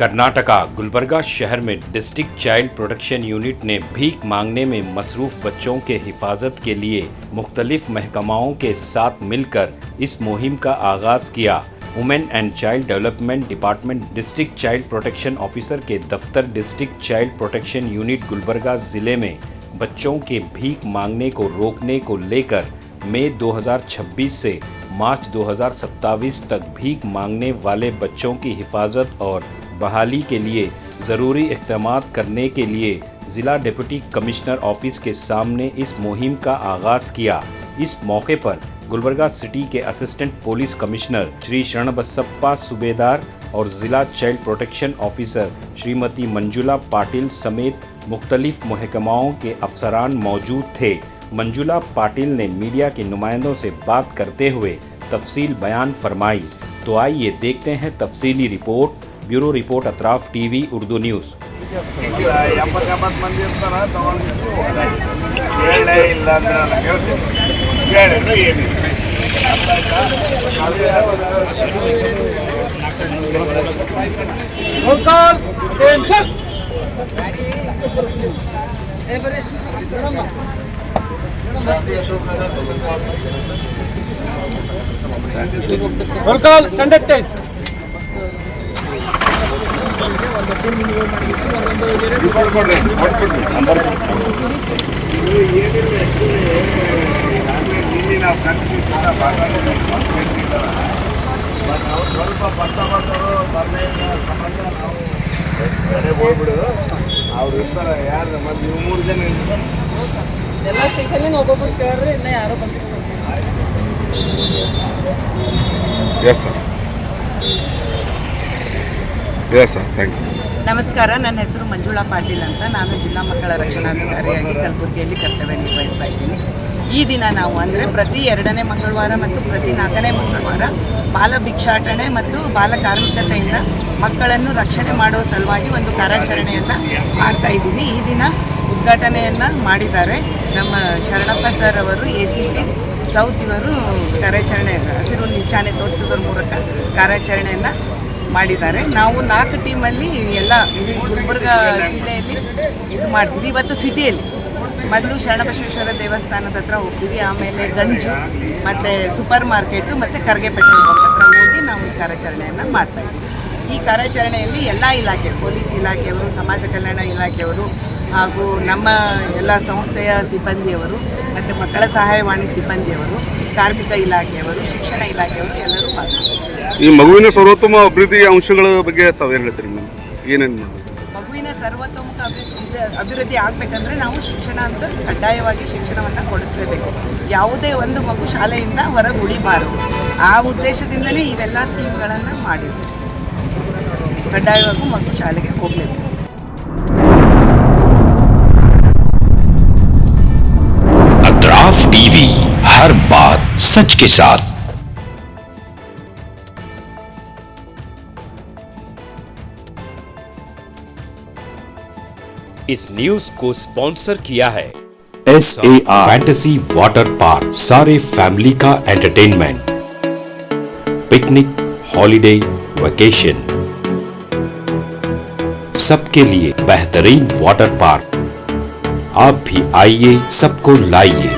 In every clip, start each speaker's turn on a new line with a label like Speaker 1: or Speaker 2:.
Speaker 1: कर्नाटका गुलबर्गा शहर में district child protection unit ने भीख मांगने में मसरूफ बच्चों के हिफाजत के लिए मुख्तलिफ महकमाओं के साथ मिलकर इस मुहिम का आगाज़ किया। Women and child development department district child protection officer के दफ्तर district child protection unit Gulbarga ज़िले में बच्चों के भीख मांगने को रोकने को लेकर मई 2026 से मार्च 2027 तक भीख मांगने वाले बच्चों की हिफाजत और बहाली के लिए ज़रूरी इक़दामात करने के लिए ज़िला डिप्टी कमिश्नर ऑफिस के सामने इस मुहिम का आगाज़ किया। इस मौके पर गुलबर्गा सिटी के असिस्टेंट पुलिस कमिश्नर श्री शरणबसप्पा सूबेदार और ज़िला child protection officer Shrimati Manjula Patil समेत मुख्तलिफ महकमाओं के अफसरान मौजूद थे। मंजुला पाटिल ने मीडिया के नुमाइंदों से बात करते हुए तफसील बयान फरमाई। तो आइए देखते हैं तफसीली report. Bureau report Atraf TV Urdu news.
Speaker 2: Roll call, standard test.
Speaker 3: ಎಲ್ಲ ಸ್ಟೇಷನ್ ಒಬ್ಬೊಬ್ರು ಕೇಳಿದ್ರೆ ಇನ್ನ ಯಾರೋ ಬಂದಿಲ್ಲ
Speaker 4: ಸರ್ ಥ್ಯಾಂಕ್ ಯು.
Speaker 3: ನಮಸ್ಕಾರ, ನನ್ನ ಹೆಸರು ಮಂಜುಳಾ ಪಾಟೀಲ್ ಅಂತ. ನಾನು ಜಿಲ್ಲಾ ಮಕ್ಕಳ ರಕ್ಷಣಾಧಿಕಾರಿಯಾಗಿ ಕಲಬುರಗಿಯಲ್ಲಿ ಕರ್ತವ್ಯ ನಿರ್ವಹಿಸ್ತಾ ಇದ್ದೀನಿ. ಈ ದಿನ ನಾವು ಅಂದರೆ ಪ್ರತಿ 2ನೇ ಮಂಗಳವಾರ ಮತ್ತು ಪ್ರತಿ 4ನೇ ಮಂಗಳವಾರ ಬಾಲ ಭಿಕ್ಷಾಟನೆ ಮತ್ತು ಬಾಲ ಕಾರ್ಮಿಕತೆಯಿಂದ ಮಕ್ಕಳನ್ನು ರಕ್ಷಣೆ ಮಾಡುವ ಸಲುವಾಗಿ ಒಂದು ಕಾರ್ಯಾಚರಣೆಯನ್ನು ಮಾಡ್ತಾ ಇದ್ದೀವಿ. ಈ ದಿನ ಉದ್ಘಾಟನೆಯನ್ನು ಮಾಡಿದ್ದಾರೆ ನಮ್ಮ ಶರಣಪ್ಪ ಸರ್ ಅವರು, ACP ಸೌತ್ ಇವರು ಕಾರ್ಯಾಚರಣೆ ಹಸಿರು ನಿಶಾನೆ ತೋರಿಸೋದ್ರ ಮೂಲಕ ಕಾರ್ಯಾಚರಣೆಯನ್ನು ಮಾಡಿದ್ದಾರೆ. ನಾವು 4 ಟೀಮಲ್ಲಿ ಎಲ್ಲ ಇಡೀ ಗುಲ್ಬರ್ಗಾ ಜಿಲ್ಲೆಯಲ್ಲಿ ಇದು ಮಾಡ್ತೀವಿ. ಇವತ್ತು ಸಿಟಿಯಲ್ಲಿ ಮೊದಲು ಶರಣಬಸವೇಶ್ವರ ದೇವಸ್ಥಾನದ ಹತ್ರ ಹೋಗ್ತೀವಿ, ಆಮೇಲೆ ಗಂಜು ಮತ್ತು ಸೂಪರ್ ಮಾರ್ಕೆಟು ಮತ್ತು ಕರ್ಗೆ ಪೆಟ್ರೋಲ್ ಬಂಕ್ ಹತ್ರ ಹೋಗಿ ನಾವು ಈ ಕಾರ್ಯಾಚರಣೆಯನ್ನು ಮಾಡ್ತಾಯಿದ್ದೀವಿ. ಈ ಕಾರ್ಯಾಚರಣೆಯಲ್ಲಿ ಎಲ್ಲ ಇಲಾಖೆ, ಪೊಲೀಸ್ ಇಲಾಖೆಯವರು, ಸಮಾಜ ಕಲ್ಯಾಣ ಇಲಾಖೆಯವರು ಹಾಗೂ ನಮ್ಮ ಎಲ್ಲ ಸಂಸ್ಥೆಯ ಸಿಬ್ಬಂದಿಯವರು ಮತ್ತು ಮಕ್ಕಳ ಸಹಾಯವಾಣಿ ಸಿಬ್ಬಂದಿಯವರು, ಕಾರ್ಮಿಕ ಇಲಾಖೆಯವರು, ಶಿಕ್ಷಣ ಇಲಾಖೆಯವರು ಎಲ್ಲರೂ ಭಾಗವಹಿಸ್ತಾರೆ.
Speaker 4: ಈ ಮಗುವಿನ ಸರ್ವೋತ್ತಮ ಅಭಿವೃದ್ಧಿ ಅಂಶಗಳ ಬಗ್ಗೆ ತಾವೇನು ಹೇಳ್ತೀರಿ ಮೇಡಮ್? ಏನೇನು ಮಾಡಬೇಕು?
Speaker 3: ಮಗುವಿನ ಸರ್ವತೋಮುಖ ಅಭಿವೃದ್ಧಿ ಆಗಬೇಕಂದ್ರೆ ನಾವು ಶಿಕ್ಷಣ ಅಂತ ಕಡ್ಡಾಯವಾಗಿ ಶಿಕ್ಷಣವನ್ನು ಕೊಡಿಸಲೇಬೇಕು. ಯಾವುದೇ ಒಂದು ಮಗು ಶಾಲೆಯಿಂದ ಹೊರಗೆ ಉಳಿಬಾರದು. ಆ ಉದ್ದೇಶದಿಂದಲೇ ಇವೆಲ್ಲ ಸ್ಕೀಮ್ಗಳನ್ನು ಮಾಡಿದ್ವಿ. ಕಡ್ಡಾಯವಾಗಿ ಮಗು ಶಾಲೆಗೆ ಹೋಗಬೇಕು.
Speaker 5: अतराफ टीवी, हर बात सच के साथ।
Speaker 1: इस न्यूज को स्पॉन्सर किया है SAR फैंटेसी वाटर पार्क। सारे फैमिली का एंटरटेनमेंट, पिकनिक, हॉलिडे, वेकेशन, सबके लिए बेहतरीन वाटर पार्क। आप भी आइए, सबको लाइए।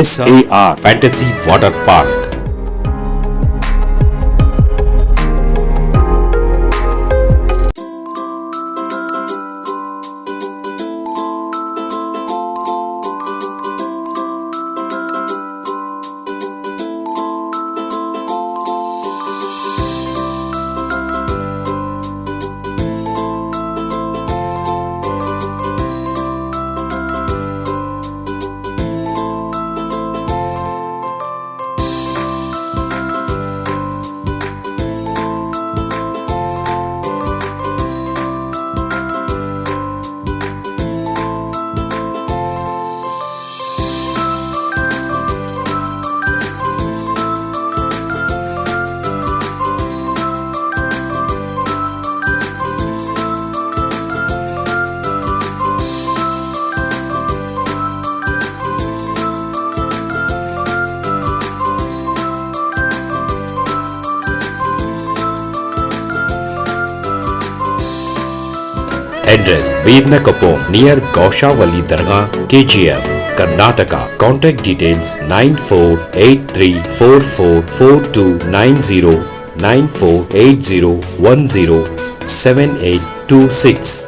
Speaker 1: SAR fantasy water park. Address Vidnakapo near Gaushavali Dargah, KGF, Karnataka. Contact details 9483444290 9480107826.